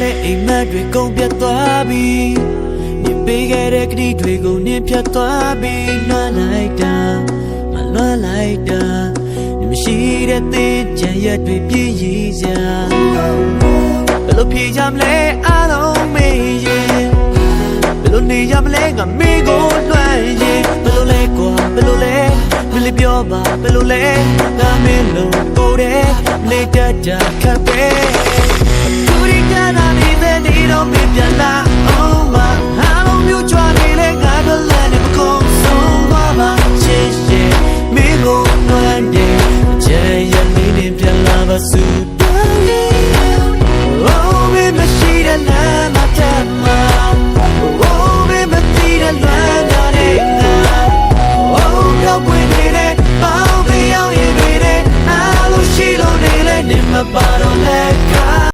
တဲ့အိမ်မက်တွေကုန်ပြတ်သွားပြီနေပေးခဲ့တဲ့ကတိတွေကိုနင်းဖြတ်သွားပြီလွှမ်းလိုက်တာမလွှမ်းလိုက်တာနေမရှိတဲ့သေးချင်ရက်တွေပြည့်ရည်စရာဘယ်လိုဖြေကြမလဲအားလုံးမေးရင်ဘယ်လိုနေရမလဲငါမင်းကိုလွှမ်းရင်ဘယ်လိုလဲကွာဘယ်လိုလဲမလေးပြောပါဘယ်လိုလဲငါမင်းလို့ကိုယ်တဲ့နေတတ်တာခက်ပဲသူရိကနာနေတဲ့နေတော့ပြပြလာ Oh my ဟာလုံးမျိုးကြွားနေလေငါတို့လည်းနေမကုန်ဆုံးသွားပါချစ်ရဲ့မင်းကိုလွှမ်းတယ်ချဲရလေးနေပြလာပါစုOh baby she the love my time Oh baby she the love your name Oh no when it is Oh be on you with it I will she don't need it in my bottle leg